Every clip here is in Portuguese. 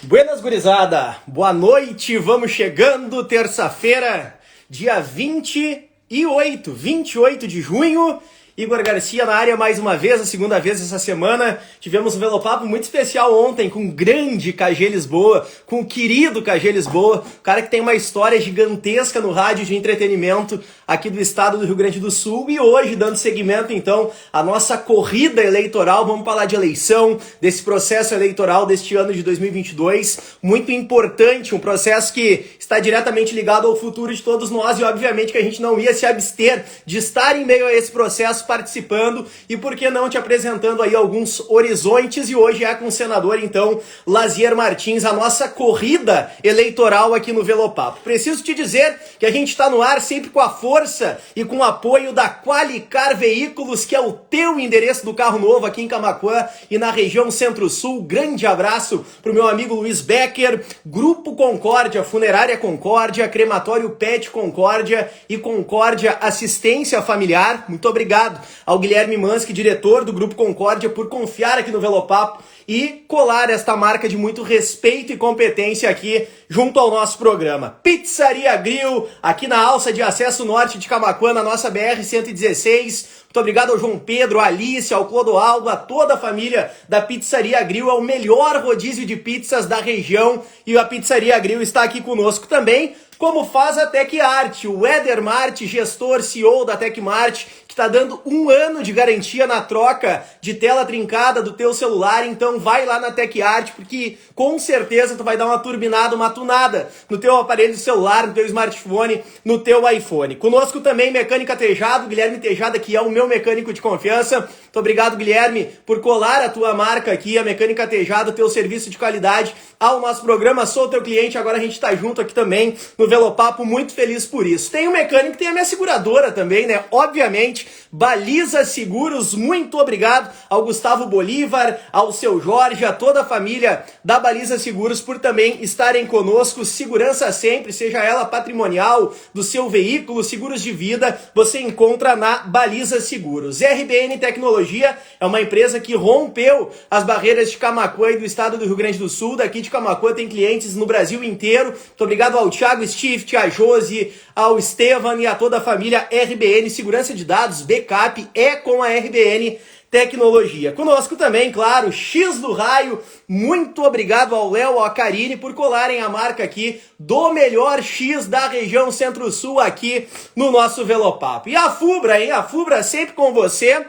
Buenas, gurizada! Boa noite, vamos chegando, terça-feira, dia 28 de junho. Igor Garcia na área mais uma vez, a segunda vez essa semana. Tivemos um Velopapo muito especial ontem com o grande KG Lisboa, com o querido KG Lisboa, o cara que tem uma história gigantesca no rádio de entretenimento aqui do estado do Rio Grande do Sul. E hoje, dando seguimento então à nossa corrida eleitoral, vamos falar de eleição, desse processo eleitoral deste ano de 2022, muito importante, um processo que está diretamente ligado ao futuro de todos nós e obviamente que a gente não ia se abster de estar em meio a esse processo participando e por que não te apresentando aí alguns horizontes. E hoje é com o senador então Lazier Martins, a nossa corrida eleitoral aqui no Velopapo. Preciso te dizer que a gente está no ar sempre com a força e com o apoio da Qualicar Veículos, que é o teu endereço do carro novo aqui em Camaquã e na região Centro-Sul. Grande abraço pro meu amigo Luiz Becker, Grupo Concórdia, Funerária Concórdia, Crematório Pet Concórdia e Concórdia Assistência Familiar. Muito obrigado ao Guilherme Mansky, diretor do Grupo Concórdia, por confiar aqui no Velopapo e colar esta marca de muito respeito e competência aqui junto ao nosso programa. Pizzaria Grill, aqui na alça de acesso norte de Camaquã, na nossa BR-116. Muito obrigado ao João Pedro, à Alice, ao Clodoaldo, a toda a família da Pizzaria Grill. É o melhor rodízio de pizzas da região e a Pizzaria Grill está aqui conosco também, como faz a TecArt, o Éder Mart, gestor, CEO da TecMart, que está dando 1 ano de garantia na troca de tela trincada do teu celular. Então vai lá na TecArt, porque com certeza tu vai dar uma turbinada, uma tunada no teu aparelho celular, no teu smartphone, no teu iPhone. Conosco também Mecânica Tejado, Guilherme Tejada, que é o meu mecânico de confiança. Muito obrigado, Guilherme, por colar a tua marca aqui, a Mecânica Tejado, teu serviço de qualidade ao nosso programa. Sou teu cliente, agora a gente tá junto aqui também no Velopapo, muito feliz por isso. Tem o mecânico, tem a minha seguradora também, né? Obviamente, Baliza Seguros, muito obrigado ao Gustavo Bolívar, ao seu Jorge, a toda a família da Baliza Seguros por também estarem conosco. Segurança sempre, seja ela patrimonial, do seu veículo, seguros de vida, você encontra na Baliza Seguros. RBN Tecnologia é uma empresa que rompeu as barreiras de Camaquã e do estado do Rio Grande do Sul. Daqui de Camaquã tem clientes no Brasil inteiro. Muito obrigado ao Thiago Stift, a Josi, ao Estevan e a toda a família RBN. Segurança de dados, backup é com a RBN Tecnologia. Conosco também, claro, X do Raio. Muito obrigado ao Léo, à Karine por colarem a marca aqui do melhor X da região Centro-Sul aqui no nosso Velopapo. E a Fubra, hein? A Fubra sempre com você.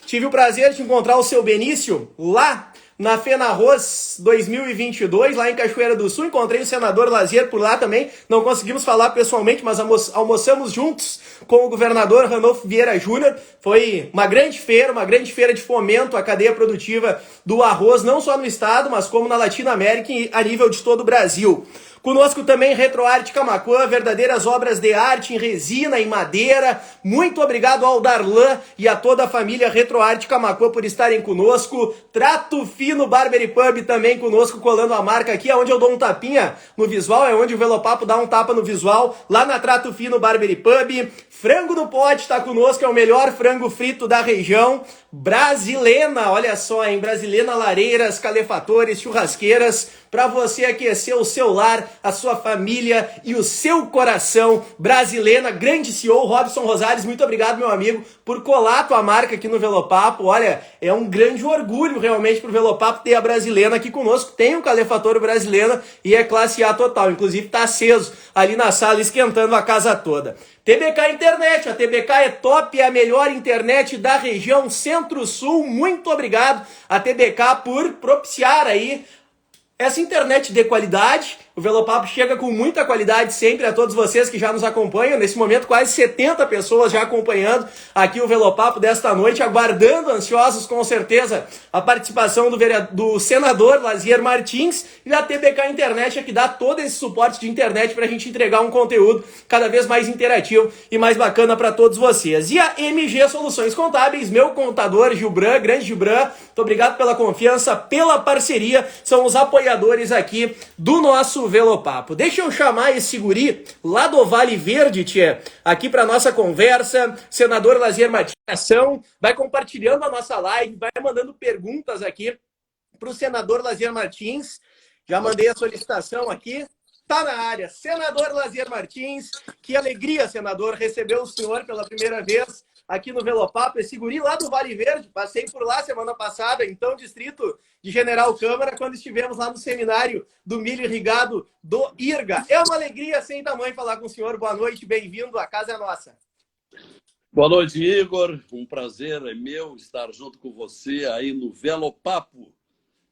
Tive o prazer de encontrar o seu Benício lá na FENARROS 2022, lá em Cachoeira do Sul. Encontrei o senador Lazier por lá também. Não conseguimos falar pessoalmente, mas almoçamos juntos com o governador Ranolfo Vieira Júnior. Foi uma grande feira de fomento à cadeia produtiva do arroz, não só no estado, mas como na Latinoamérica e a nível de todo o Brasil. Conosco também RetroArt Camaquã, verdadeiras obras de arte em resina, em madeira. Muito obrigado ao Darlan e a toda a família RetroArt Camaquã por estarem conosco. Trato Fino Barber Pub também conosco, colando a marca aqui, onde eu dou um tapinha no visual, é onde o Velopapo dá um tapa no visual, lá na Trato Fino Barber Pub. Frango no Pote está conosco, é o melhor frango frito da região. Brasilena, olha só, hein? Brasilena Lareiras, Calefatores, Churrasqueiras, para você aquecer o seu lar, a sua família e o seu coração. Brasilena, grande CEO, Robson Rosales, muito obrigado, meu amigo, por colar a tua marca aqui no Velopapo. Olha, é um grande orgulho realmente pro Velopapo ter a Brasilena aqui conosco. Tem um Calefator Brasilena e é classe A total, inclusive tá aceso ali na sala, esquentando a casa toda. TBK Internet, a TBK é top, é a melhor internet da região Centro-Sul. Muito obrigado a TBK por propiciar aí essa internet de qualidade. O Velopapo chega com muita qualidade sempre a todos vocês que já nos acompanham. Nesse momento, quase 70 pessoas já acompanhando aqui o Velopapo desta noite, aguardando, ansiosos com certeza, a participação do senador Lazier Martins e a TBK Internet, é que dá todo esse suporte de internet para a gente entregar um conteúdo cada vez mais interativo e mais bacana para todos vocês. E a MG Soluções Contábeis, meu contador Gilbran, grande Gilbran, muito obrigado pela confiança, pela parceria, são os apoiadores aqui do nosso Velopapo. Deixa eu chamar esse guri lá do Vale Verde, tchê, aqui para nossa conversa. Senador Lazier Martins vai compartilhando a nossa live, vai mandando perguntas aqui para o senador Lazier Martins. Já mandei a solicitação aqui. Tá na área. Senador Lazier Martins, que alegria, senador, receber o senhor pela primeira vez aqui no Velopapo. Esse guri lá do Vale Verde, passei por lá semana passada, então distrito de General Câmara, quando estivemos lá no seminário do milho irrigado do IRGA. É uma alegria sem tamanho falar com o senhor. Boa noite, bem-vindo, a casa é nossa. Boa noite, Igor. Um prazer é meu estar junto com você aí no Velopapo.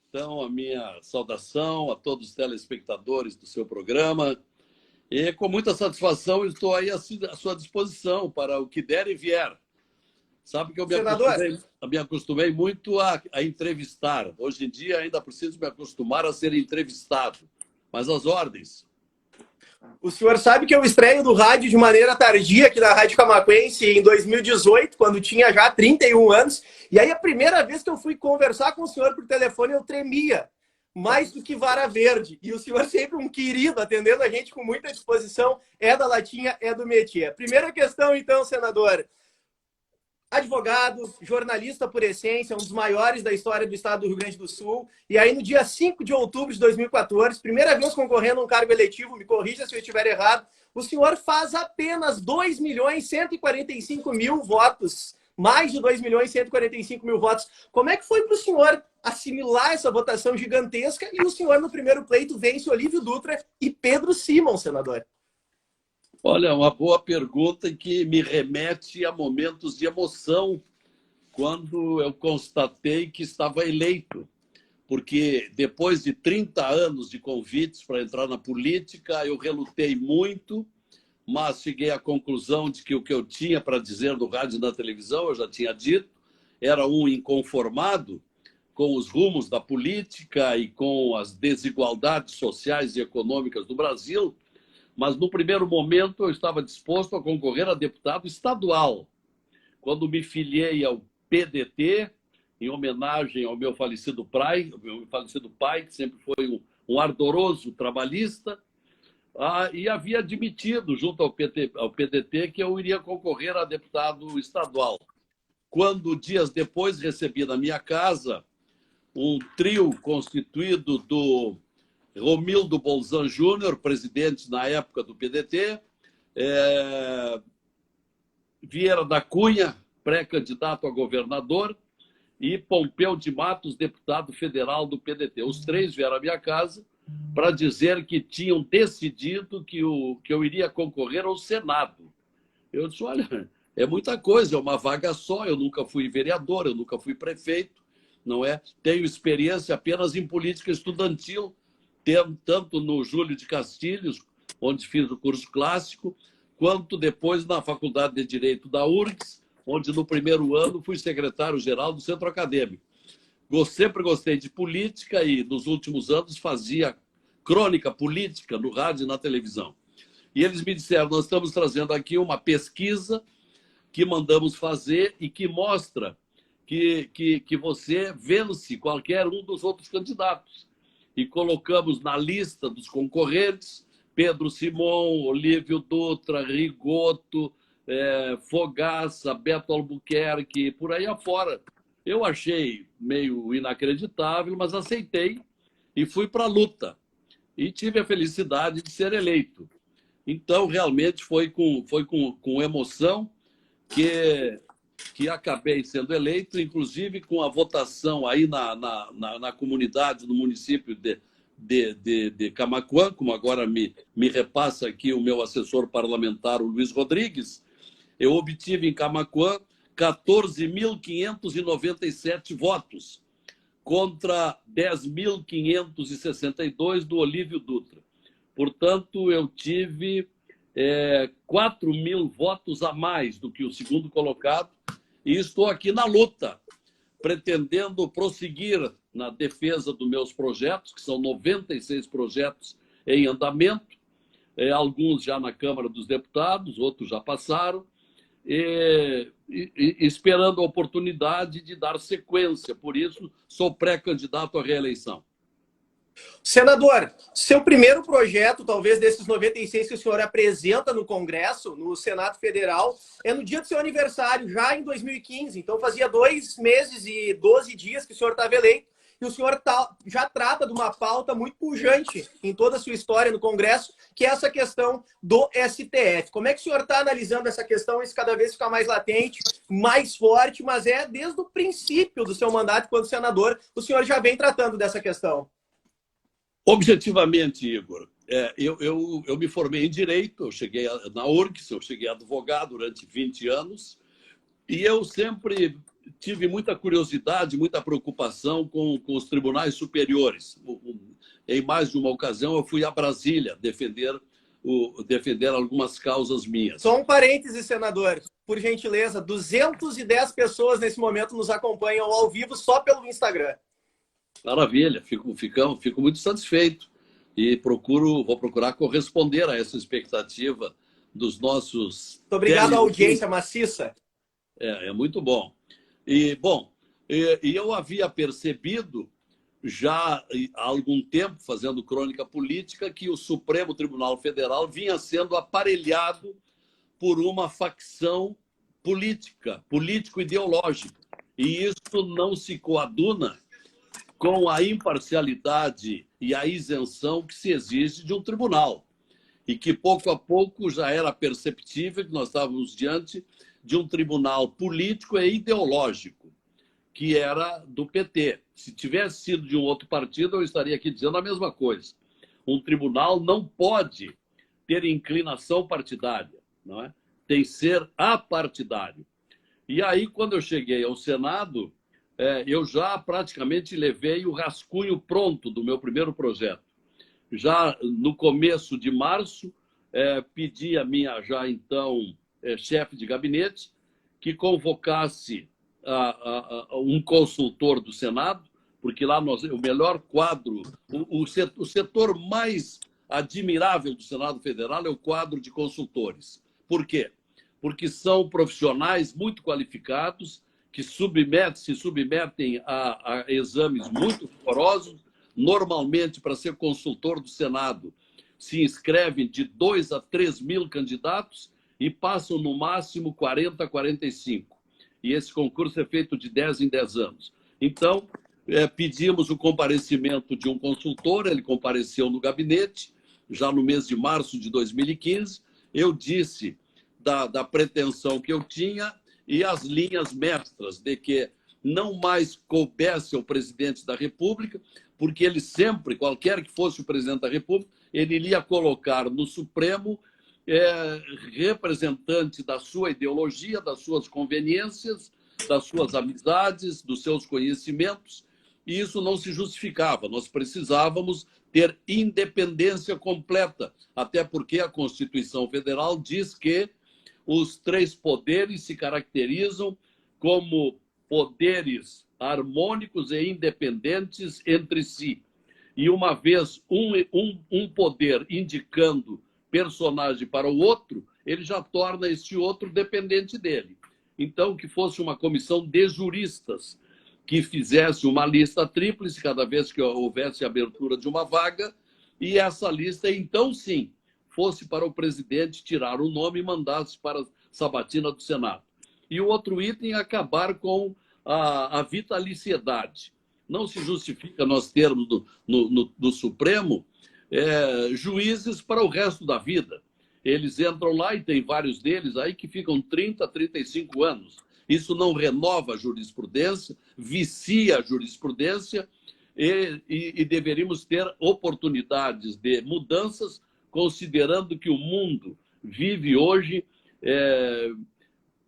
Então, a minha saudação a todos os telespectadores do seu programa. E com muita satisfação estou aí à sua disposição para o que der e vier. Sabe que eu me acostumei muito a entrevistar. Hoje em dia ainda preciso me acostumar a ser entrevistado. Mas as ordens. O senhor sabe que eu estreio do rádio de maneira tardia aqui na Rádio Camaquense em 2018, quando tinha já 31 anos. E aí a primeira vez que eu fui conversar com o senhor por telefone, eu tremia, mais do que vara verde. E o senhor sempre um querido, atendendo a gente com muita disposição, é da latinha, é do métier. Primeira questão, então, senador. Advogado, jornalista por essência, um dos maiores da história do estado do Rio Grande do Sul. E aí, no dia 5 de outubro de 2014, primeira vez concorrendo a um cargo eletivo, me corrija se eu estiver errado, o senhor faz apenas 2.145.000 votos. Mais de 2.145.000 votos. Como é que foi para o senhor assimilar essa votação gigantesca e o senhor, no primeiro pleito, vence Olívio Dutra e Pedro Simon, senador? Olha, uma boa pergunta que me remete a momentos de emoção quando eu constatei que estava eleito. Porque depois de 30 anos de convites para entrar na política, eu relutei muito, mas cheguei à conclusão de que o que eu tinha para dizer no rádio e na televisão, eu já tinha dito, era um inconformado com os rumos da política e com as desigualdades sociais e econômicas do Brasil. Mas, no primeiro momento, eu estava disposto a concorrer a deputado estadual. Quando me filiei ao PDT, em homenagem ao meu falecido pai, que sempre foi um ardoroso trabalhista, e havia admitido, junto ao PDT, que eu iria concorrer a deputado estadual. Quando, dias depois, recebi na minha casa um trio constituído do Romildo Bolzan Júnior, presidente na época do PDT, Vieira da Cunha, pré-candidato a governador, e Pompeu de Matos, deputado federal do PDT. Os três vieram à minha casa para dizer que tinham decidido que eu iria concorrer ao Senado. Eu disse, olha, é muita coisa, é uma vaga só, eu nunca fui vereador, eu nunca fui prefeito, não é? Tenho experiência apenas em política estudantil, tanto no Júlio de Castilhos, onde fiz o curso clássico, quanto depois na Faculdade de Direito da URGS, onde no primeiro ano fui secretário-geral do Centro Acadêmico. Sempre gostei de política e nos últimos anos fazia crônica política no rádio e na televisão. E eles me disseram, nós estamos trazendo aqui uma pesquisa que mandamos fazer e que mostra que você vence qualquer um dos outros candidatos. E colocamos na lista dos concorrentes Pedro Simon, Olívio Dutra, Rigoto, Fogaça, Beto Albuquerque, por aí afora. Eu achei meio inacreditável, mas aceitei e fui para a luta. E tive a felicidade de ser eleito. Então, realmente, foi com emoção que acabei sendo eleito, inclusive com a votação aí na comunidade, no município de Camaquã, como agora me repassa aqui o meu assessor parlamentar, o Luiz Rodrigues. Eu obtive em Camaquã 14.597 votos contra 10.562 do Olívio Dutra. Portanto, eu tive 4.000 votos a mais do que o segundo colocado e estou aqui na luta, pretendendo prosseguir na defesa dos meus projetos, que são 96 projetos em andamento, alguns já na Câmara dos Deputados, outros já passaram, esperando a oportunidade de dar sequência. Por isso, sou pré-candidato à reeleição. Senador, seu primeiro projeto, talvez desses 96 que o senhor apresenta no Congresso, no Senado Federal, é no dia do seu aniversário, já em 2015. Então, fazia 2 meses e 12 dias que o senhor estava eleito. e o senhor já trata de uma pauta muito pujante em toda a sua história no Congresso, que é essa questão do STF. Como é que o senhor está analisando essa questão? Isso cada vez fica mais latente, mais forte, mas desde o princípio do seu mandato enquanto senador, o senhor já vem tratando dessa questão. Objetivamente, Igor, eu me formei em Direito, eu cheguei na URGS, eu cheguei advogado durante 20 anos, e eu sempre tive muita curiosidade, muita preocupação com os tribunais superiores. Em mais de uma ocasião, eu fui a Brasília defender algumas causas minhas. Só um parêntese, senador, por gentileza, 210 pessoas nesse momento nos acompanham ao vivo só pelo Instagram. Maravilha, fico muito satisfeito e vou procurar corresponder a essa expectativa dos nossos... Muito obrigado à audiência maciça. É muito bom. E eu havia percebido já há algum tempo, fazendo crônica política, que o Supremo Tribunal Federal vinha sendo aparelhado por uma facção política, político-ideológica. E isso não se coaduna com a imparcialidade e a isenção que se exige de um tribunal. E que, pouco a pouco, já era perceptível que nós estávamos diante de um tribunal político e ideológico, que era do PT. Se tivesse sido de um outro partido, eu estaria aqui dizendo a mesma coisa. Um tribunal não pode ter inclinação partidária, não é? Tem que ser apartidário. E aí, quando eu cheguei ao Senado, eu já praticamente levei o rascunho pronto do meu primeiro projeto. Já no começo de março, pedi a minha já então chefe de gabinete que convocasse um consultor do Senado, porque lá o melhor quadro, o setor mais admirável do Senado Federal é o quadro de consultores. Por quê? Porque são profissionais muito qualificados, que se submetem a exames muito rigorosos. Normalmente, para ser consultor do Senado, se inscrevem de 2 a 3 mil candidatos e passam no máximo 40 a 45. E esse concurso é feito de 10 em 10 anos. Então, pedimos o comparecimento de um consultor, ele compareceu no gabinete, já no mês de março de 2015. Eu disse da pretensão que eu tinha e as linhas mestras de que não mais coubesse ao presidente da República, porque ele sempre, qualquer que fosse o presidente da República, ele iria colocar no Supremo representante da sua ideologia, das suas conveniências, das suas amizades, dos seus conhecimentos, e isso não se justificava. Nós precisávamos ter independência completa, até porque a Constituição Federal diz que os 3 poderes se caracterizam como poderes harmônicos e independentes entre si. E uma vez um poder indicando personagem para o outro, ele já torna este outro dependente dele. Então, que fosse uma comissão de juristas que fizesse uma lista tríplice cada vez que houvesse abertura de uma vaga, e essa lista, então sim, fosse para o presidente tirar o nome e mandasse para a sabatina do Senado. E o outro item é acabar com a vitaliciedade. Não se justifica nós termos no Supremo juízes para o resto da vida. Eles entram lá e tem vários deles aí que ficam 30, 35 anos. Isso não renova a jurisprudência, vicia a jurisprudência e deveríamos ter oportunidades de mudanças, considerando que o mundo vive hoje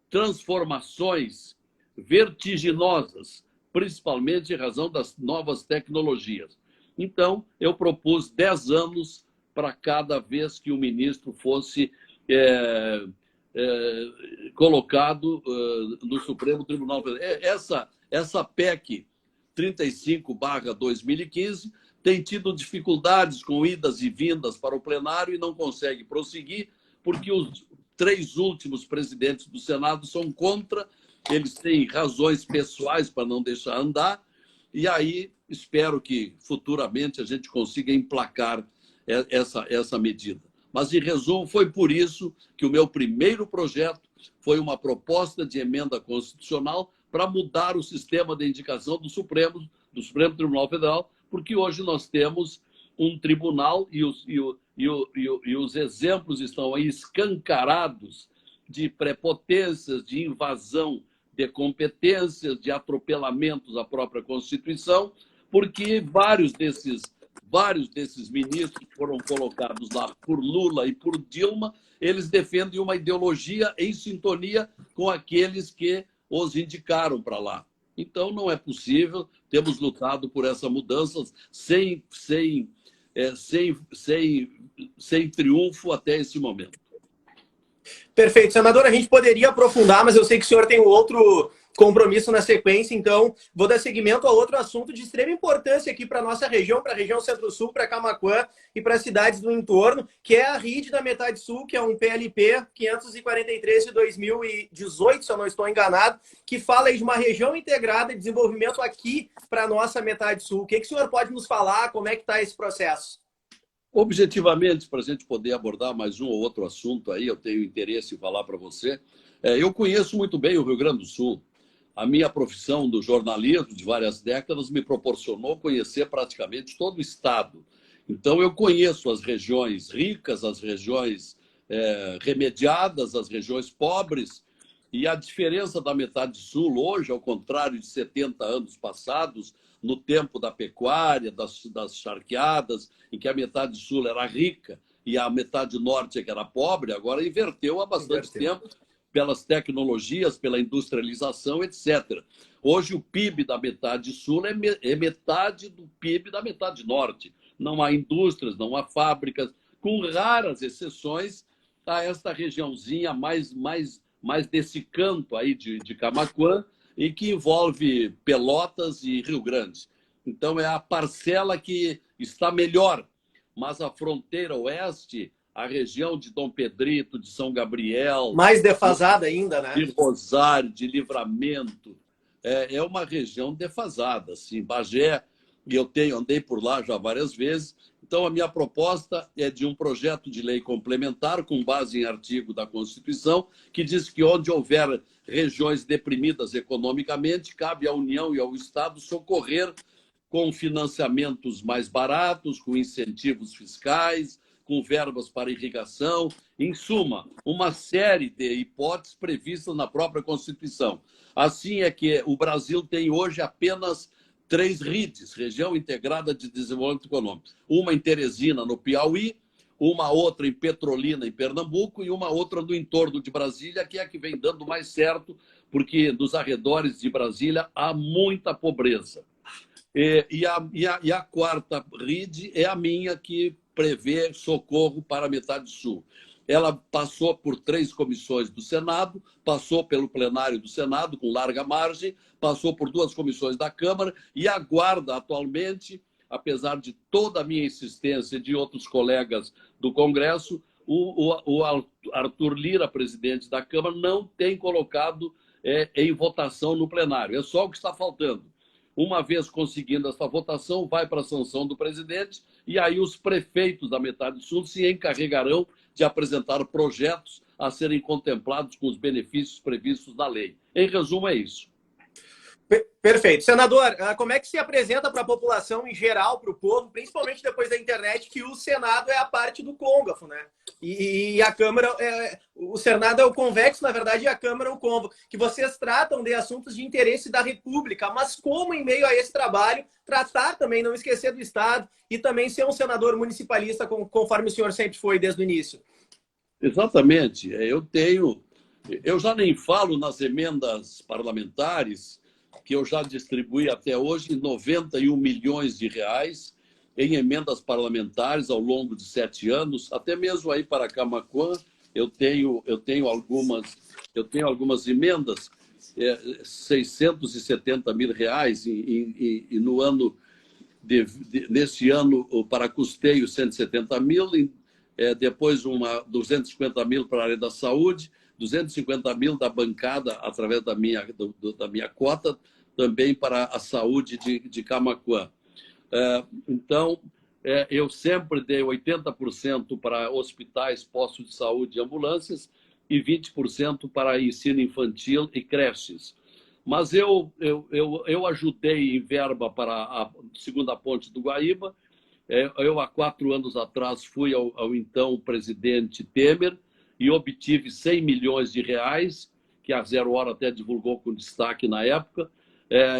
transformações vertiginosas, principalmente em razão das novas tecnologias. Então, eu propus 10 anos para cada vez que o ministro fosse colocado no Supremo Tribunal Federal. Essa PEC 35/2015 tem tido dificuldades com idas e vindas para o plenário e não consegue prosseguir, porque os 3 últimos presidentes do Senado são contra, eles têm razões pessoais para não deixar andar, e aí espero que futuramente a gente consiga emplacar essa medida. Mas, em resumo, foi por isso que o meu primeiro projeto foi uma proposta de emenda constitucional para mudar o sistema de indicação do Supremo do Supremo Tribunal Federal, porque hoje nós temos um tribunal e os exemplos estão aí escancarados de prepotências, de invasão de competências, de atropelamentos à própria Constituição, porque vários desses ministros que foram colocados lá por Lula e por Dilma, eles defendem uma ideologia em sintonia com aqueles que os indicaram para lá. Então, não é possível. Temos lutado por essa mudança sem triunfo até esse momento. Perfeito. Senador, a gente poderia aprofundar, mas eu sei que o senhor tem um outro compromisso na sequência, então vou dar seguimento a outro assunto de extrema importância aqui para a nossa região, para a região Centro-Sul, para Camaquã e para as cidades do entorno, que é a RID da Metade Sul, que é um PLP 543 de 2018, se eu não estou enganado, que fala aí de uma região integrada de desenvolvimento aqui para a nossa Metade Sul. O que o senhor pode nos falar? Como é que está esse processo? Objetivamente, para a gente poder abordar mais um ou outro assunto aí, eu tenho interesse em falar para você. Eu conheço muito bem o Rio Grande do Sul. A minha profissão do jornalismo de várias décadas me proporcionou conhecer praticamente todo o estado. Então, eu conheço as regiões ricas, as regiões remediadas, as regiões pobres. E a diferença da Metade Sul hoje, ao contrário de 70 anos passados, no tempo da pecuária, das charqueadas, em que a Metade Sul era rica e a Metade Norte é que era pobre, agora inverteu há bastante tempo, pelas tecnologias, pela industrialização, etc. Hoje, o PIB da Metade Sul é metade do PIB da Metade Norte. Não há indústrias, não há fábricas, com raras exceções a esta regiãozinha mais desse canto aí de Camaquã, e que envolve Pelotas e Rio Grande. Então, é a parcela que está melhor, mas a fronteira oeste, a região de Dom Pedrito, de São Gabriel... Mais defasada ainda, né? De Rosário, de Livramento, é uma região defasada. Assim, Bagé, e eu andei por lá já várias vezes. Então, a minha proposta é de um projeto de lei complementar, com base em artigo da Constituição, que diz que onde houver regiões deprimidas economicamente, cabe à União e ao Estado socorrer com financiamentos mais baratos, com incentivos fiscais, com verbas para irrigação, em suma, uma série de hipóteses previstas na própria Constituição. Assim é que o Brasil tem hoje apenas 3 RIDs, Região Integrada de Desenvolvimento Econômico. Uma em Teresina, no Piauí, uma outra em Petrolina, em Pernambuco, e uma outra no entorno de Brasília, que é a que vem dando mais certo, porque nos arredores de Brasília há muita pobreza. E a quarta RID é a minha, que prevê socorro para a Metade Sul. Ela passou por 3 comissões do Senado, passou pelo plenário do Senado com larga margem, passou por 2 comissões da Câmara e aguarda atualmente, apesar de toda a minha insistência e de outros colegas do Congresso, o Arthur Lira, presidente da Câmara, não tem colocado em votação no plenário. É só o que está faltando. Uma vez conseguindo essa votação, vai para a sanção do presidente e aí os prefeitos da Metade Sul se encarregarão de apresentar projetos a serem contemplados com os benefícios previstos na lei. Em resumo, é isso. Perfeito. Senador, como é que se apresenta para a população em geral, para o povo, principalmente depois da internet, que o Senado é a parte do côncavo, né? E a Câmara, o Senado é o convexo, na verdade, e a Câmara é o côncavo, que vocês tratam de assuntos de interesse da República, mas como em meio a esse trabalho, tratar também, não esquecer do Estado e também ser um senador municipalista, conforme o senhor sempre foi desde o início? Exatamente. Eu já nem falo nas emendas parlamentares, que eu já distribuí até hoje 91 milhões de reais em emendas parlamentares ao longo de 7 anos, até mesmo aí para Camaquã, eu tenho algumas emendas, 670 mil reais, e no ano neste ano para custeio 170 mil, depois 250 mil para a área da saúde, 250 mil da bancada, através da minha cota, também para a saúde de Camaquã. Então, eu sempre dei 80% para hospitais, postos de saúde e ambulâncias e 20% para ensino infantil e creches. Mas eu ajudei em verba para a segunda ponte do Guaíba. Eu, há 4 anos atrás, fui ao então presidente Temer e obtive 100 milhões de reais, que a Zero Hora até divulgou com destaque na época.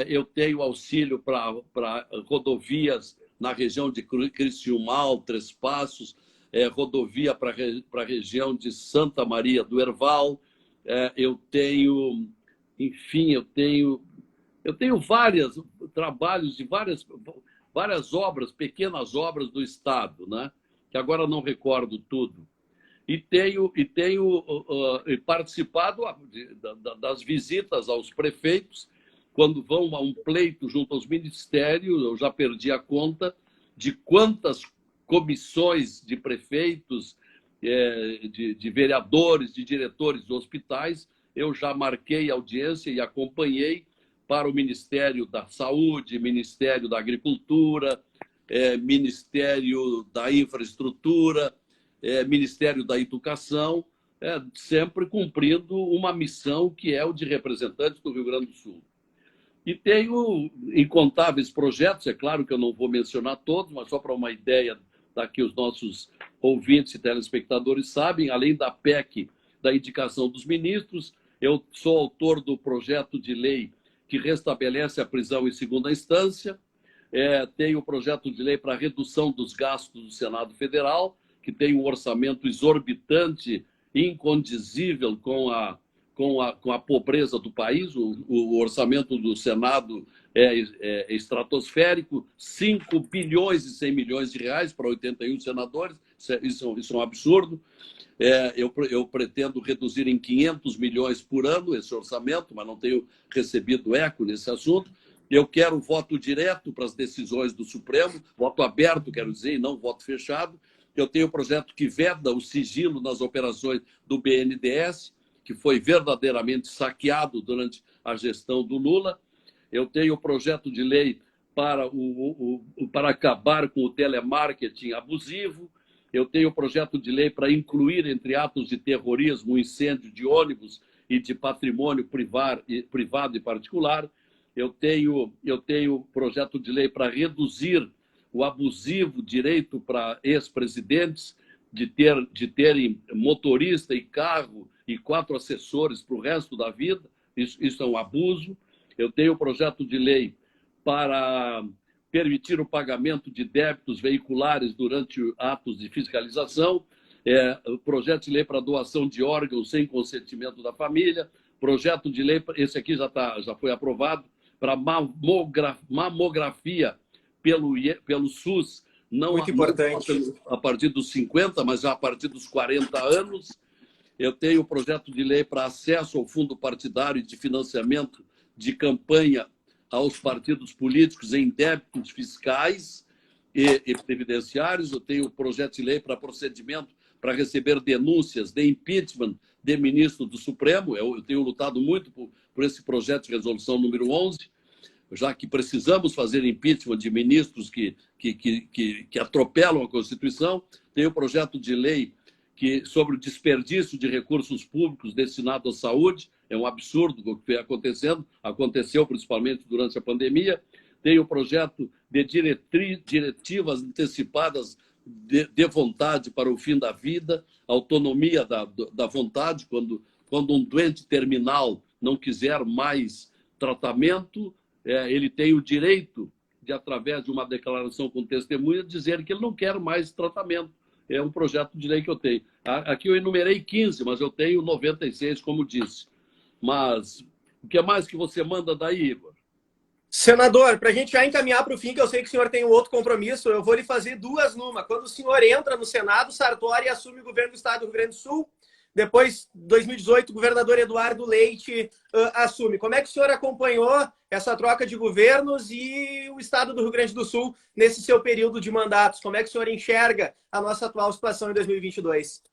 Eu tenho auxílio para rodovias na região de Criciúmal, Três Passos, rodovia para a região de Santa Maria do Herval. Eu tenho, enfim, eu tenho vários trabalhos de várias obras, pequenas obras do Estado, né? Que agora não recordo tudo. E tenho participado das visitas aos prefeitos, quando vão a um pleito junto aos ministérios. Eu já perdi a conta de quantas comissões de prefeitos, de vereadores, de diretores de hospitais, eu já marquei audiência e acompanhei para o Ministério da Saúde, Ministério da Agricultura, Ministério da Infraestrutura, Ministério da Educação, sempre cumprindo uma missão que é o de representantes do Rio Grande do Sul. E tenho incontáveis projetos, é claro que eu não vou mencionar todos, mas só para uma ideia que os nossos ouvintes e telespectadores sabem, além da PEC, da indicação dos ministros, eu sou autor do projeto de lei que restabelece a prisão em segunda instância, tenho o projeto de lei para redução dos gastos do Senado Federal, que tem um orçamento exorbitante, incondizível com a pobreza do país. O orçamento do Senado é estratosférico, 5 bilhões e 100 milhões de reais para 81 senadores, isso é um absurdo. Eu pretendo reduzir em 500 milhões por ano esse orçamento, mas não tenho recebido eco nesse assunto. Eu quero voto direto para as decisões do Supremo, voto aberto, quero dizer, e não voto fechado. Eu tenho um projeto que veda o sigilo nas operações do BNDES, que foi verdadeiramente saqueado durante a gestão do Lula. Eu tenho um projeto de lei para acabar com o telemarketing abusivo. Eu tenho um projeto de lei para incluir entre atos de terrorismo o incêndio de ônibus e de patrimônio privado e particular. Eu tenho projeto de lei para reduzir o abusivo direito para ex-presidentes de terem motorista e carro e 4 assessores para o resto da vida. Isso é um abuso. Eu tenho projeto de lei para permitir o pagamento de débitos veiculares durante atos de fiscalização, projeto de lei para doação de órgãos sem consentimento da família, projeto de lei, esse aqui já foi aprovado, para mamografia pelo SUS, não a partir dos 50, mas já a partir dos 40 anos. Eu tenho projeto de lei para acesso ao fundo partidário de financiamento de campanha aos partidos políticos em débitos fiscais e previdenciários. Eu tenho projeto de lei para procedimento para receber denúncias de impeachment de ministro do Supremo. Eu tenho lutado muito por esse projeto de resolução número 11, já que precisamos fazer impeachment de ministros que atropelam a Constituição. Tenho o projeto de lei sobre o desperdício de recursos públicos destinados à saúde. É um absurdo o que vem acontecendo, aconteceu principalmente durante a pandemia. Tenho o projeto de diretivas antecipadas de vontade para o fim da vida, autonomia da vontade, quando um doente terminal não quiser mais tratamento, ele tem o direito de, através de uma declaração com testemunha, dizer que ele não quer mais tratamento. É um projeto de lei que eu tenho. Aqui eu enumerei 15, mas eu tenho 96, como disse. Mas o que mais que você manda daí, Igor? Senador, para a gente já encaminhar para o fim, que eu sei que o senhor tem um outro compromisso, eu vou lhe fazer 2 numa. Quando o senhor entra no Senado, Sartori assume o governo do Estado do Rio Grande do Sul. Depois, 2018, o governador Eduardo Leite assume. Como é que o senhor acompanhou essa troca de governos e o Estado do Rio Grande do Sul nesse seu período de mandatos? Como é que o senhor enxerga a nossa atual situação em 2022?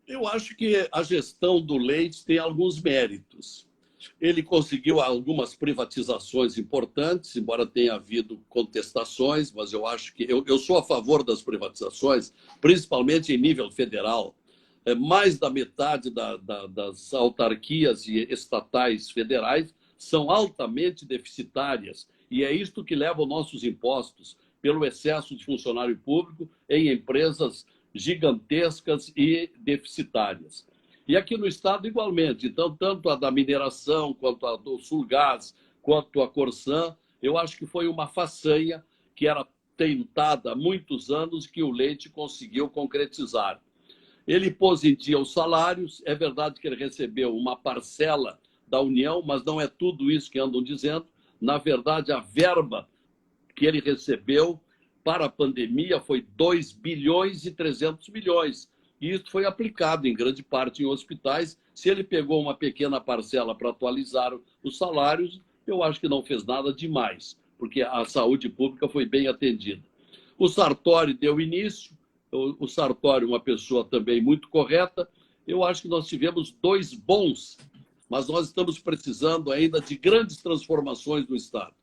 Eu acho que a gestão do Leite tem alguns méritos. Ele conseguiu algumas privatizações importantes, embora tenha havido contestações, mas eu acho que eu sou a favor das privatizações, principalmente em nível federal. mais da metade das autarquias e estatais federais são altamente deficitárias. E é isto que leva os nossos impostos, pelo excesso de funcionário público em empresas gigantescas e deficitárias. E aqui no Estado, igualmente. Então, tanto a da mineração, quanto a do Sulgás, quanto a Corsan, eu acho que foi uma façanha que era tentada há muitos anos que o Leite conseguiu concretizar. Ele pôs em dia os salários, é verdade que ele recebeu uma parcela da União, mas não é tudo isso que andam dizendo. Na verdade, a verba que ele recebeu para a pandemia foi 2 bilhões e 300 milhões. E isso foi aplicado em grande parte em hospitais. Se ele pegou uma pequena parcela para atualizar os salários, eu acho que não fez nada demais, porque a saúde pública foi bem atendida. O Sartori deu início, o Sartori, uma pessoa também muito correta. Eu acho que nós tivemos 2 bons, mas nós estamos precisando ainda de grandes transformações no Estado.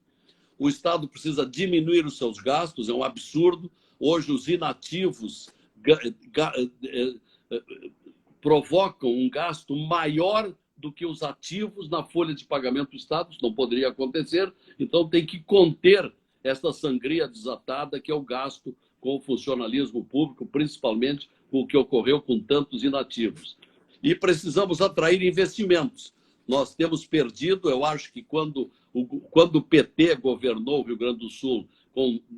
O Estado precisa diminuir os seus gastos, é um absurdo. Hoje, os inativos provocam um gasto maior do que os ativos na folha de pagamento do Estado. Isso não poderia acontecer, então tem que conter essa sangria desatada que é o gasto com o funcionalismo público, principalmente com o que ocorreu com tantos inativos. E precisamos atrair investimentos. Nós temos perdido, eu acho que quando o PT governou o Rio Grande do Sul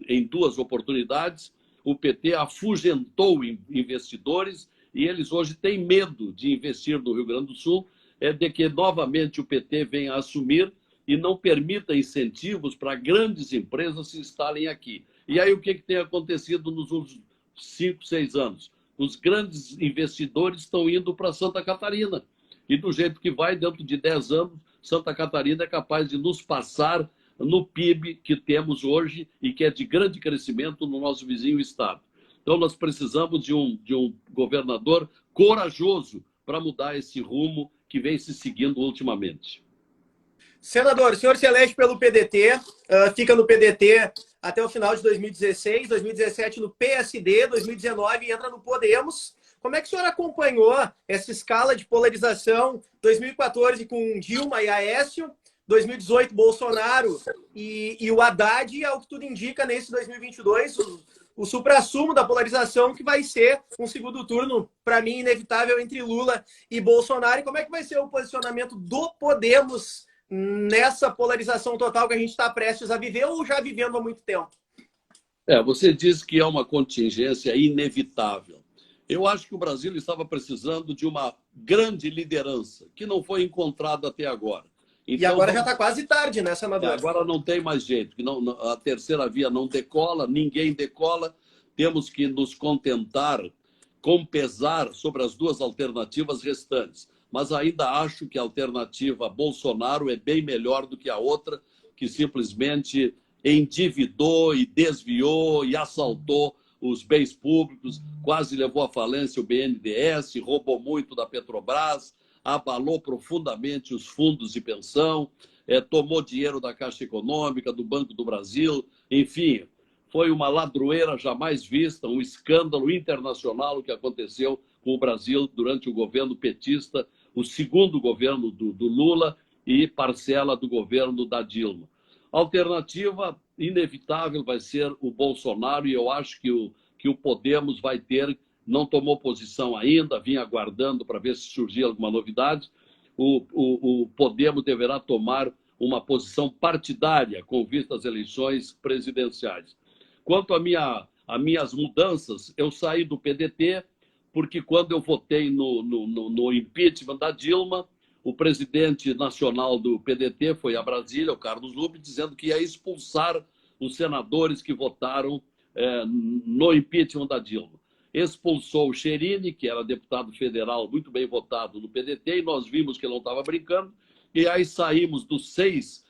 em 2 oportunidades, o PT afugentou investidores e eles hoje têm medo de investir no Rio Grande do Sul, de que novamente o PT venha a assumir e não permita incentivos para grandes empresas se instalem aqui. E aí o que tem acontecido nos últimos 5, 6 anos? Os grandes investidores estão indo para Santa Catarina. E do jeito que vai, dentro de 10 anos, Santa Catarina é capaz de nos passar no PIB que temos hoje e que é de grande crescimento no nosso vizinho estado. Então, nós precisamos de um governador corajoso para mudar esse rumo que vem se seguindo ultimamente. Senador, o senhor se elege pelo PDT, fica no PDT até o final de 2016, 2017 no PSD, 2019 entra no Podemos. Como é que o senhor acompanhou essa escala de polarização 2014 com Dilma e Aécio, 2018 Bolsonaro e o Haddad, ao que tudo indica nesse 2022, o suprassumo da polarização que vai ser um segundo turno, para mim, inevitável entre Lula e Bolsonaro. E como é que vai ser o posicionamento do Podemos nessa polarização total que a gente está prestes a viver ou já vivendo há muito tempo? Você diz que é uma contingência inevitável. Eu acho que o Brasil estava precisando de uma grande liderança, que não foi encontrada até agora. Então, e agora já está quase tarde, né, senador? Agora não tem mais jeito. A terceira via não decola, ninguém decola. Temos que nos contentar com pesar sobre as 2 alternativas restantes. Mas ainda acho que a alternativa Bolsonaro é bem melhor do que a outra, que simplesmente endividou e desviou e assaltou os bens públicos, quase levou à falência o BNDES, roubou muito da Petrobras, abalou profundamente os fundos de pensão, tomou dinheiro da Caixa Econômica, do Banco do Brasil, enfim, foi uma ladroeira jamais vista, um escândalo internacional o que aconteceu com o Brasil durante o governo petista, o segundo governo do Lula e parcela do governo da Dilma. A alternativa inevitável vai ser o Bolsonaro e eu acho que o Podemos vai ter, não tomou posição ainda, vinha aguardando para ver se surgia alguma novidade. O Podemos deverá tomar uma posição partidária com vista às eleições presidenciais. Quanto a minhas mudanças, eu saí do PDT porque quando eu votei no impeachment da Dilma, o presidente nacional do PDT foi a Brasília, o Carlos Lupe, dizendo que ia expulsar os senadores que votaram no impeachment da Dilma. Expulsou o Cherini, que era deputado federal muito bem votado no PDT, e nós vimos que ele não estava brincando, e aí saímos dos 6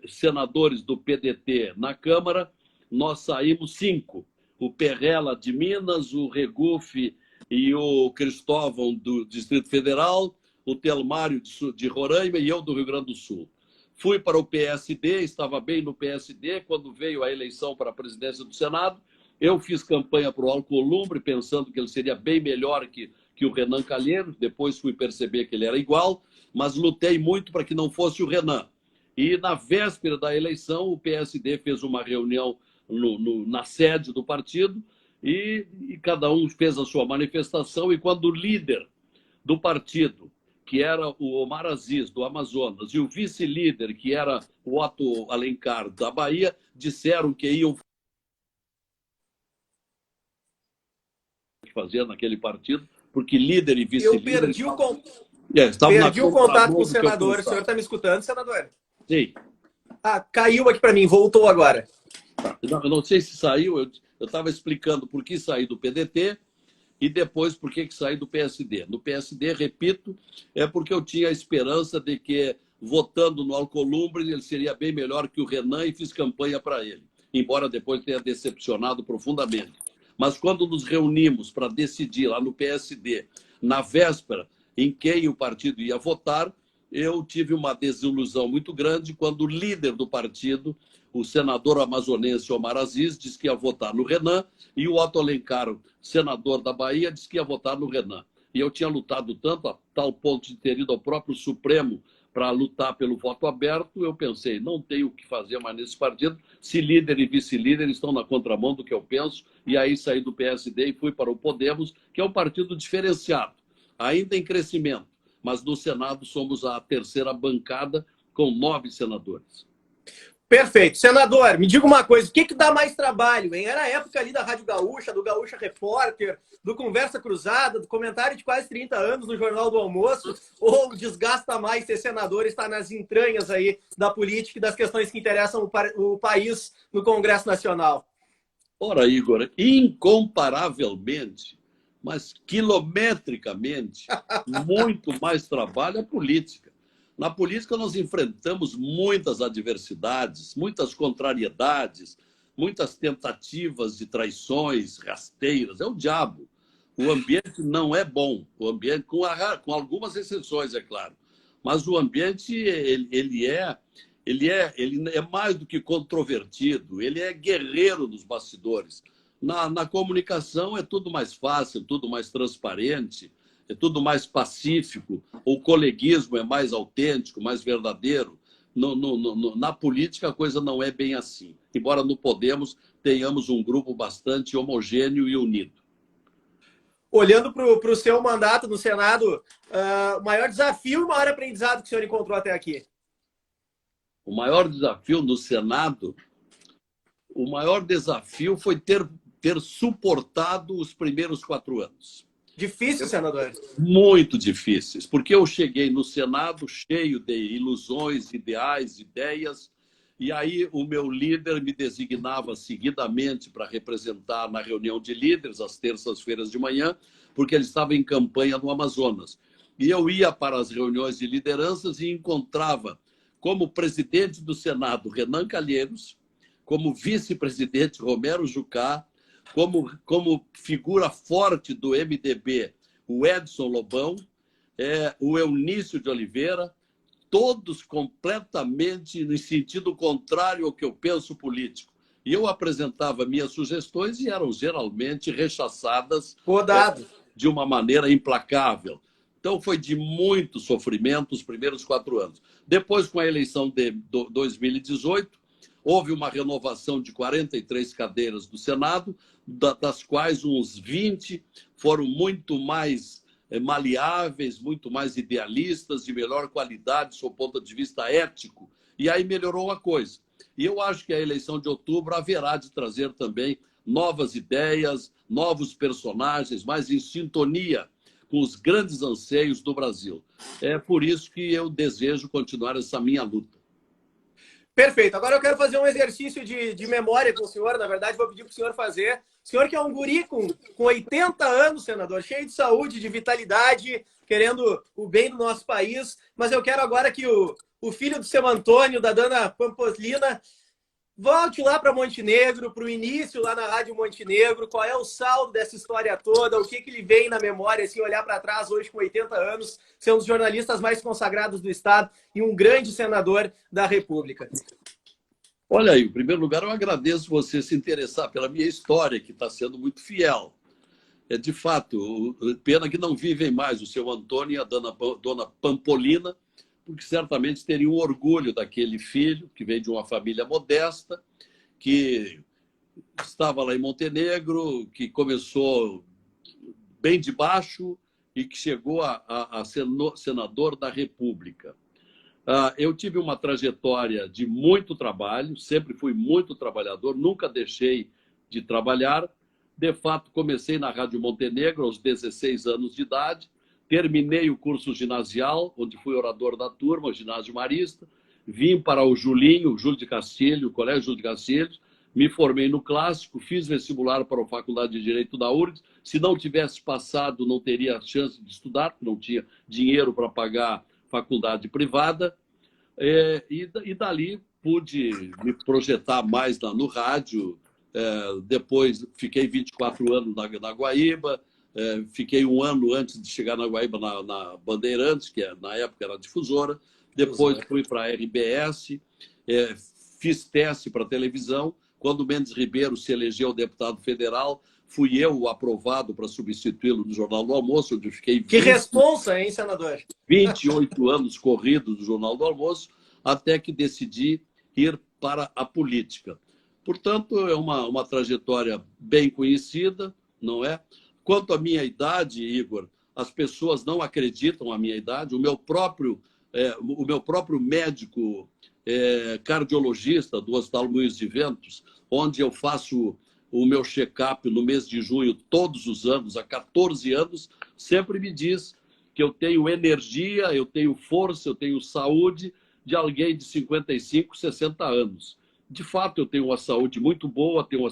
senadores do PDT na Câmara, nós saímos 5. O Perrella de Minas, o Regufe e o Cristóvão do Distrito Federal, o Telmário de Roraima e eu do Rio Grande do Sul. Fui para o PSD, estava bem no PSD, quando veio a eleição para a presidência do Senado, eu fiz campanha para o Alcolumbre, pensando que ele seria bem melhor que que o Renan Calheiros, depois fui perceber que ele era igual, mas lutei muito para que não fosse o Renan. E na véspera da eleição, o PSD fez uma reunião na sede do partido e cada um fez a sua manifestação. E quando o líder do partido, que era o Omar Aziz, do Amazonas, e o vice-líder, que era o Otto Alencar, da Bahia, disseram que iam fazer naquele partido, porque líder e vice-líder... Eu perdi perdi o contato com o senador. O senhor está me escutando, senador? Sim. Ah, caiu aqui para mim, voltou agora. Eu não sei se saiu, eu estava explicando por que saí do PDT e depois por que saí do PSD. No PSD, repito, é porque eu tinha a esperança de que, votando no Alcolumbre, ele seria bem melhor que o Renan e fiz campanha para ele, embora depois tenha decepcionado profundamente. Mas quando nos reunimos para decidir lá no PSD, na véspera em quem o partido ia votar, eu tive uma desilusão muito grande quando o líder do partido, o senador amazonense Omar Aziz, disse que ia votar no Renan, e o Otto Alencar, senador da Bahia, disse que ia votar no Renan. E eu tinha lutado tanto, a tal ponto de ter ido ao próprio Supremo para lutar pelo voto aberto, eu pensei, não tenho o que fazer mais nesse partido, se líder e vice-líder estão na contramão do que eu penso, e aí saí do PSD e fui para o Podemos, que é um partido diferenciado, ainda em crescimento, mas no Senado somos a terceira bancada com 9 senadores. Perfeito. Senador, me diga uma coisa, o que dá mais trabalho, hein? Era a época ali da Rádio Gaúcha, do Gaúcha Repórter, do Conversa Cruzada, do comentário de quase 30 anos no Jornal do Almoço, ou desgasta mais ser senador e estar nas entranhas aí da política e das questões que interessam o país no Congresso Nacional? Ora, Igor, incomparavelmente, mas quilometricamente, muito mais trabalho a política. Na política, nós enfrentamos muitas adversidades, muitas contrariedades, muitas tentativas de traições, rasteiras. É o diabo. O ambiente não é bom. O ambiente, com algumas exceções, é claro. Mas o ambiente ele é mais do que controvertido. Ele é guerreiro nos bastidores. Na comunicação é tudo mais fácil, tudo mais transparente, é tudo mais pacífico, o coleguismo é mais autêntico, mais verdadeiro. Na política a coisa não é bem assim, embora no Podemos tenhamos um grupo bastante homogêneo e unido. Olhando para o seu mandato no Senado, o maior desafio e o maior aprendizado que o senhor encontrou até aqui? O maior desafio no Senado, o maior desafio foi ter suportado os primeiros 4 anos. Difícil, senador? Muito difíceis, porque eu cheguei no Senado cheio de ilusões, ideais, ideias, e aí o meu líder me designava seguidamente para representar na reunião de líderes, às terças-feiras de manhã, porque ele estava em campanha no Amazonas. E eu ia para as reuniões de lideranças e encontrava como presidente do Renan Calheiros, como vice-presidente Romero Jucá, como figura forte do MDB, o Edson Lobão, o Eunício de Oliveira, todos completamente no sentido contrário ao que eu penso político. E eu apresentava minhas sugestões e eram geralmente rechaçadas de uma maneira implacável. Então foi de muito sofrimento os primeiros 4 anos. Depois, com a eleição de 2018, houve uma renovação de 43 cadeiras do Senado, das quais uns 20 foram muito mais maleáveis, muito mais idealistas, de melhor qualidade, sob o ponto de vista ético. E aí melhorou a coisa. E eu acho que a eleição de outubro haverá de trazer também novas ideias, novos personagens, mais em sintonia com os grandes anseios do Brasil. É por isso que eu desejo continuar essa minha luta. Perfeito. Agora eu quero fazer um exercício de memória com o senhor. Na verdade, vou pedir para o senhor fazer. O senhor que é um guri com 80 anos, senador, cheio de saúde, de vitalidade, querendo o bem do nosso país. Mas eu quero agora que o filho do seu Antônio, da dona Pamposlina, volte lá para Montenegro, para o início lá na Rádio Montenegro. Qual é o saldo dessa história toda? O que lhe vem na memória, assim, olhar para trás hoje com 80 anos, ser um dos jornalistas mais consagrados do Estado e um grande senador da República? Olha aí, em primeiro lugar, eu agradeço você se interessar pela minha história, que está sendo muito fiel. de fato, pena que não vivem mais o seu Antônio e a dona Pampolina, porque certamente teriam orgulho daquele filho que veio de uma família modesta, que estava lá em Montenegro, que começou bem de baixo e que chegou a senador da República. Eu tive uma trajetória de muito trabalho, sempre fui muito trabalhador, nunca deixei de trabalhar. De fato, comecei na Rádio Montenegro aos 16 anos de idade, terminei o curso ginasial, onde fui orador da turma, o ginásio marista, vim para o Júlio de Castilho, o Colégio Júlio de Castilho, me formei no clássico, fiz vestibular para a Faculdade de Direito da URGS. Se não tivesse passado, não teria chance de estudar, porque não tinha dinheiro para pagar faculdade privada, e dali pude me projetar mais no rádio. Depois fiquei 24 anos na Guaíba, fiquei um ano antes de chegar na Guaíba na Bandeirantes, que na época era difusora. Depois fui para a RBS, fiz teste para televisão. Quando Mendes Ribeiro se elegeu deputado federal, fui eu o aprovado para substituí-lo no Jornal do Almoço, onde eu fiquei Que responsa, hein, senador? 28 anos corridos no Jornal do Almoço, até que decidi ir para a política. Portanto, é uma trajetória bem conhecida, não é? Quanto à minha idade, Igor, as pessoas não acreditam na minha idade. O meu próprio médico cardiologista do Hospital Moinhos de Ventos, onde eu faço o meu check-up no mês de junho todos os anos, há 14 anos, sempre me diz que eu tenho energia, eu tenho força, eu tenho saúde de alguém de 55, 60 anos. De fato, eu tenho uma saúde muito boa, tenho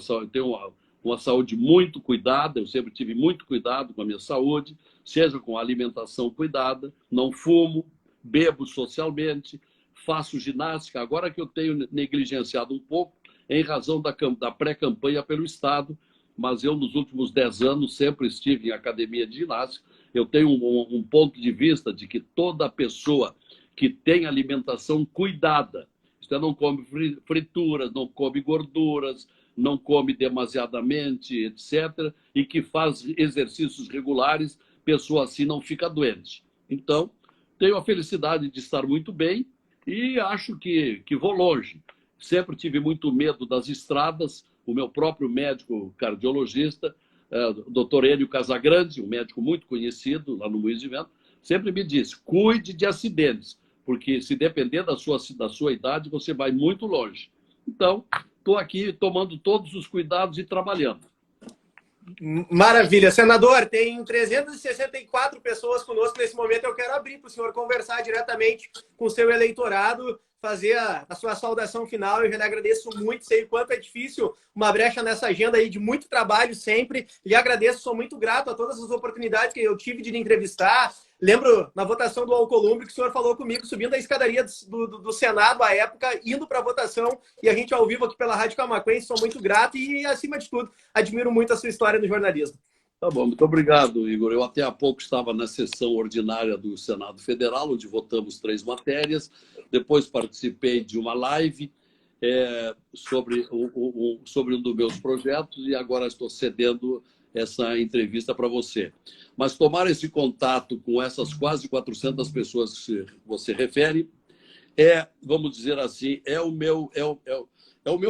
uma saúde muito cuidada, eu sempre tive muito cuidado com a minha saúde, seja com a alimentação cuidada, não fumo, bebo socialmente, faço ginástica, agora que eu tenho negligenciado um pouco, em razão da pré-campanha pelo Estado, mas eu, nos últimos 10 anos, sempre estive em academia de ginástica. Eu tenho um ponto de vista de que toda pessoa que tem alimentação cuidada, isto é, não come frituras, não come gorduras, não come demasiadamente, etc., e que faz exercícios regulares, pessoa assim não fica doente. Então, tenho a felicidade de estar muito bem e acho que vou longe. Sempre tive muito medo das estradas. O meu próprio médico cardiologista, o doutor Enio Casagrande, um médico muito conhecido lá no Moinhos de Vento, sempre me disse, cuide de acidentes, porque se depender da sua idade, você vai muito longe. Então, estou aqui tomando todos os cuidados e trabalhando. Maravilha. Senador, tem 364 pessoas conosco nesse momento. Eu quero abrir para o senhor conversar diretamente com o seu eleitorado, fazer a sua saudação final. Eu já lhe agradeço muito, sei o quanto é difícil uma brecha nessa agenda aí de muito trabalho sempre. Lhe agradeço, sou muito grato a todas as oportunidades que eu tive de lhe entrevistar. Lembro, na votação do Alcolumbre, que o senhor falou comigo, subindo a escadaria do Senado à época, indo para a votação, e a gente ao vivo aqui pela Rádio Camaquense. Sou muito grato e, acima de tudo, admiro muito a sua história no jornalismo. Tá bom, muito obrigado, Igor. Eu até há pouco estava na sessão ordinária do Senado Federal, onde votamos 3 matérias. Depois participei de uma live sobre um dos meus projetos e agora estou cedendo essa entrevista para você. Mas tomar esse contato com essas quase 400 pessoas que você refere vamos dizer assim, é o meu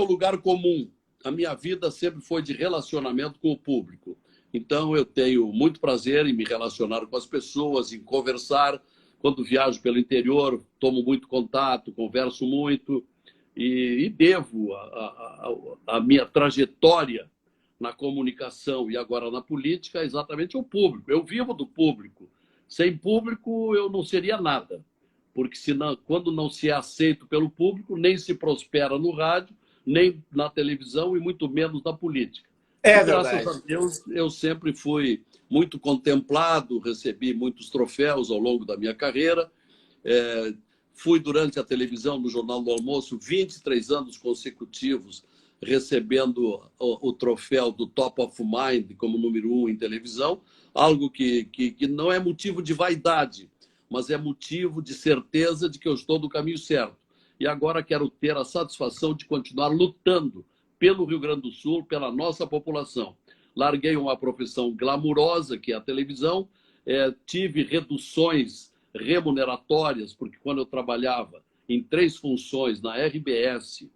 lugar comum. A minha vida sempre foi de relacionamento com o público. Então, eu tenho muito prazer em me relacionar com as pessoas, em conversar. Quando viajo pelo interior, tomo muito contato, converso muito e devo a minha trajetória na comunicação e agora na política exatamente ao público. Eu vivo do público. Sem público, eu não seria nada. Porque quando não se é aceito pelo público, nem se prospera no rádio, nem na televisão e muito menos na política. Graças a Deus, eu sempre fui muito contemplado, recebi muitos troféus ao longo da minha carreira. Fui durante a televisão, no Jornal do Almoço, 23 anos consecutivos, recebendo o troféu do Top of Mind como número 1 em televisão, algo que não é motivo de vaidade, mas é motivo de certeza de que eu estou no caminho certo. E agora quero ter a satisfação de continuar lutando pelo Rio Grande do Sul, pela nossa população. larguei uma profissão glamurosa, que é a televisão, tive reduções remuneratórias, porque quando eu trabalhava em 3 funções na RBS,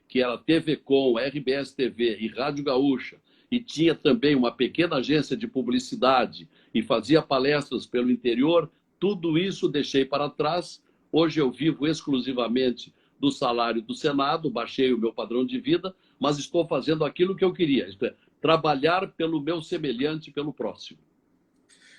que era TV Com, RBS TV e Rádio Gaúcha, e tinha também uma pequena agência de publicidade e fazia palestras pelo interior, tudo isso deixei para trás. Hoje eu vivo exclusivamente do salário do Senado, baixei o meu padrão de vida, mas estou fazendo aquilo que eu queria, isto é, trabalhar pelo meu semelhante, pelo próximo.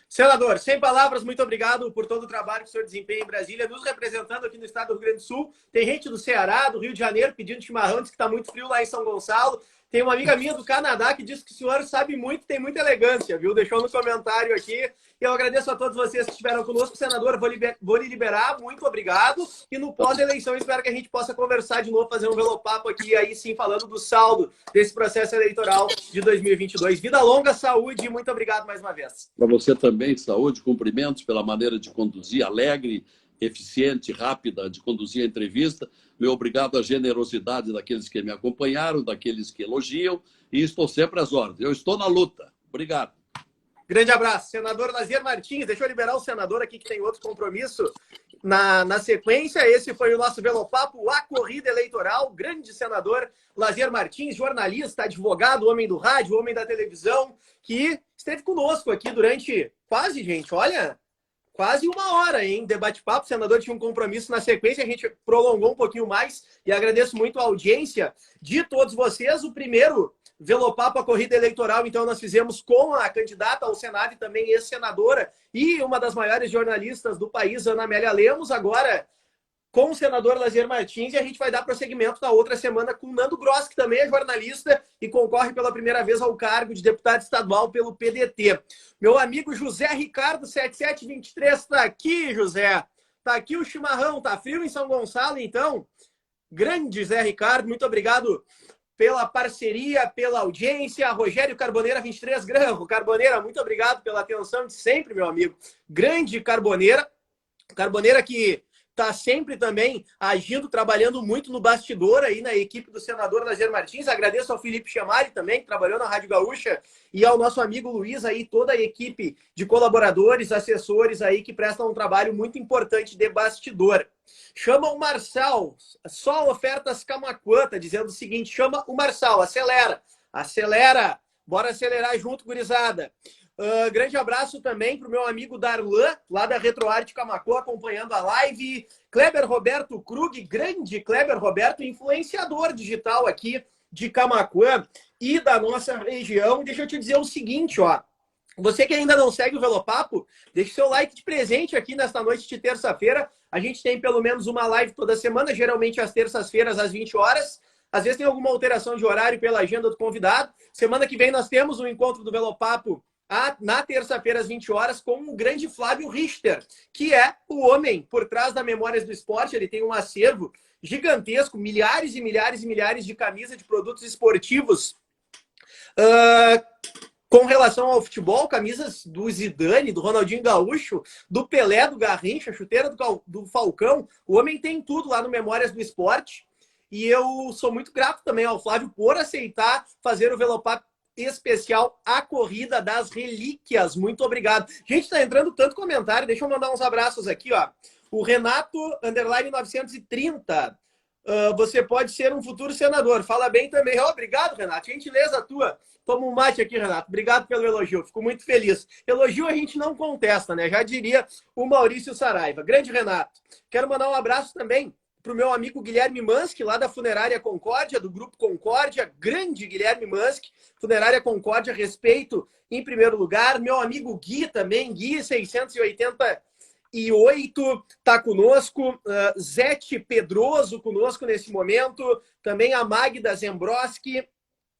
Senador, sem palavras, muito obrigado por todo o trabalho que o senhor desempenha em Brasília, nos representando aqui no estado do Rio Grande do Sul. Tem gente do Ceará, do Rio de Janeiro, pedindo chimarrão, diz que está muito frio lá em São Gonçalo. Tem uma amiga minha do Canadá que diz que o senhor sabe muito, tem muita elegância, viu? Deixou no comentário aqui. Eu agradeço a todos vocês que estiveram conosco. Senador, vou lhe liberar. Muito obrigado. E no pós-eleição, espero que a gente possa conversar de novo, fazer um velopapo aqui, aí sim, falando do saldo desse processo eleitoral de 2022. Vida longa, saúde e muito obrigado mais uma vez. Para você também, saúde, cumprimentos pela maneira de conduzir, alegre, eficiente, rápida, de conduzir a entrevista. Meu obrigado à generosidade daqueles que me acompanharam, daqueles que elogiam, e estou sempre às ordens. Eu estou na luta. Obrigado. Grande abraço. Senador Lazier Martins, deixa eu liberar o senador aqui que tem outro compromisso na sequência. Esse foi o nosso Velopapo, a corrida eleitoral. Grande senador Lazier Martins, jornalista, advogado, homem do rádio, homem da televisão, que esteve conosco aqui durante quase, gente, olha... quase uma hora, hein? Debate-papo. O senador tinha um compromisso na sequência, a gente prolongou um pouquinho mais e agradeço muito a audiência de todos vocês. O primeiro Velopapo, a corrida eleitoral, então nós fizemos com a candidata ao Senado e também ex-senadora e uma das maiores jornalistas do país, Ana Amélia Lemos, agora com o senador Lazier Martins, e a gente vai dar prosseguimento na outra semana com o Nando Gross, que também é jornalista e concorre pela primeira vez ao cargo de deputado estadual pelo PDT. Meu amigo José Ricardo, 7723, está aqui, José. Está aqui o chimarrão, tá frio em São Gonçalo, então. Grande Zé Ricardo, muito obrigado pela parceria, pela audiência. Rogério Carboneira, 23, Carboneira, muito obrigado pela atenção de sempre, meu amigo. Grande Carboneira, Carboneira que está sempre também agindo, trabalhando muito no bastidor aí na equipe do senador Lazier Martins. Agradeço ao Felipe Chamari também, que trabalhou na Rádio Gaúcha, e ao nosso amigo Luiz aí, toda a equipe de colaboradores, assessores aí que prestam um trabalho muito importante de bastidor. Chama o Marçal, só ofertas Camaquã, tá dizendo o seguinte, chama o Marçal, acelera, acelera, bora acelerar junto, gurizada. Grande abraço também para o meu amigo Darlan, lá da Retroarte Camaquã, acompanhando a live. Kleber Roberto Krug, grande Kleber Roberto, influenciador digital aqui de Camaquã e da nossa região. Deixa eu te dizer o seguinte, ó. Você que ainda não segue o Velopapo, deixe seu like de presente aqui nesta noite de terça-feira. A gente tem pelo menos uma live toda semana, geralmente às terças-feiras, às 20 horas. Às vezes tem alguma alteração de horário pela agenda do convidado. Semana que vem nós temos um encontro do Velopapo na terça-feira, às 20 horas, com o grande Flávio Richter, que é o homem por trás da Memórias do Esporte. Ele tem um acervo gigantesco, milhares e milhares e milhares de camisas de produtos esportivos com relação ao futebol, camisas do Zidane, do Ronaldinho Gaúcho, do Pelé, do Garrincha, chuteira do Falcão. O homem tem tudo lá no Memórias do Esporte. E eu sou muito grato também ao Flávio por aceitar fazer o Velopapo especial A Corrida das Relíquias. Muito obrigado. Gente, tá entrando tanto comentário. Deixa eu mandar uns abraços aqui, ó. O Renato, _ 930. Você pode ser um futuro senador. Fala bem também. Obrigado, Renato. Gentileza tua. Toma um mate aqui, Renato. Obrigado pelo elogio. Fico muito feliz. Elogio a gente não contesta, né? Já diria o Maurício Saraiva. Grande Renato. Quero mandar um abraço também para o meu amigo Guilherme Manski, lá da Funerária Concórdia, do Grupo Concórdia. Grande Guilherme Manski, Funerária Concórdia, respeito em primeiro lugar. Meu amigo Gui também, Gui 688, está conosco. Zete Pedroso conosco nesse momento. Também a Magda Zembroski,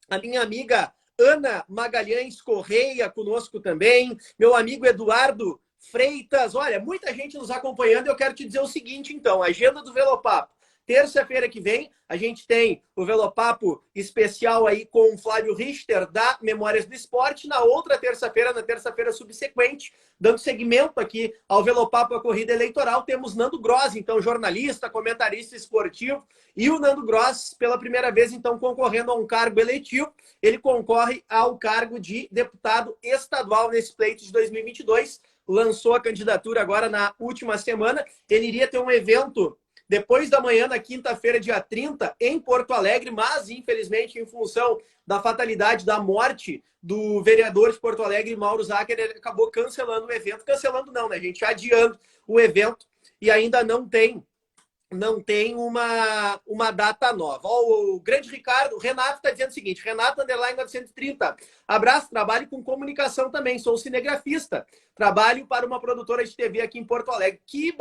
a minha amiga Ana Magalhães Correia conosco também. Meu amigo Eduardo Freitas, olha, muita gente nos acompanhando. Eu quero te dizer o seguinte, então, a agenda do Velopapo. Terça-feira que vem, a gente tem o Velopapo especial aí com o Flávio Richter, da Memórias do Esporte. Na outra terça-feira, na terça-feira subsequente, dando seguimento aqui ao Velopapo, a corrida eleitoral, temos Nando Gross, então jornalista, comentarista esportivo, e o Nando Gross, pela primeira vez, então, concorrendo a um cargo eletivo. Ele concorre ao cargo de deputado estadual nesse pleito de 2022. Lançou a candidatura agora na última semana. Ele iria ter um evento depois da manhã, na quinta-feira, dia 30, em Porto Alegre, mas, infelizmente, em função da fatalidade da morte do vereador de Porto Alegre, Mauro Zacher, ele acabou cancelando o evento. Cancelando não, né, gente? Adiando o evento e ainda não tem uma data nova. Ó, o grande Ricardo, o Renato está dizendo o seguinte, Renato _ 930, abraço, trabalho com comunicação também, sou cinegrafista, trabalho para uma produtora de TV aqui em Porto Alegre. Que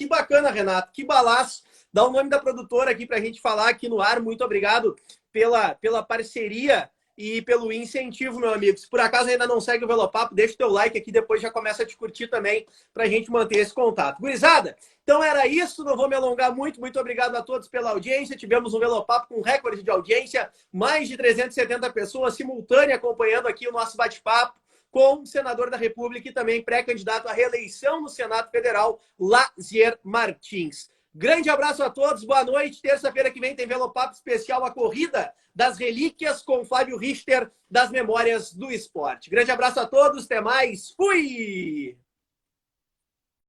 bacana, Renato, que balaço. Dá o nome da produtora aqui para a gente falar aqui no ar. Muito obrigado pela parceria e pelo incentivo, meu amigo. Se por acaso ainda não segue o Velopapo, deixa o teu like aqui, depois já começa a te curtir também, para a gente manter esse contato. Gurizada, então era isso, não vou me alongar muito. Muito obrigado a todos pela audiência. Tivemos um Velopapo com recorde de audiência, mais de 370 pessoas simultâneas acompanhando aqui o nosso bate-papo com o senador da República e também pré-candidato à reeleição no Senado Federal, Lazier Martins. Grande abraço a todos, boa noite. Terça-feira que vem tem Velopapo especial, a corrida das relíquias com Flávio Richter, das Memórias do Esporte. Grande abraço a todos, até mais, fui!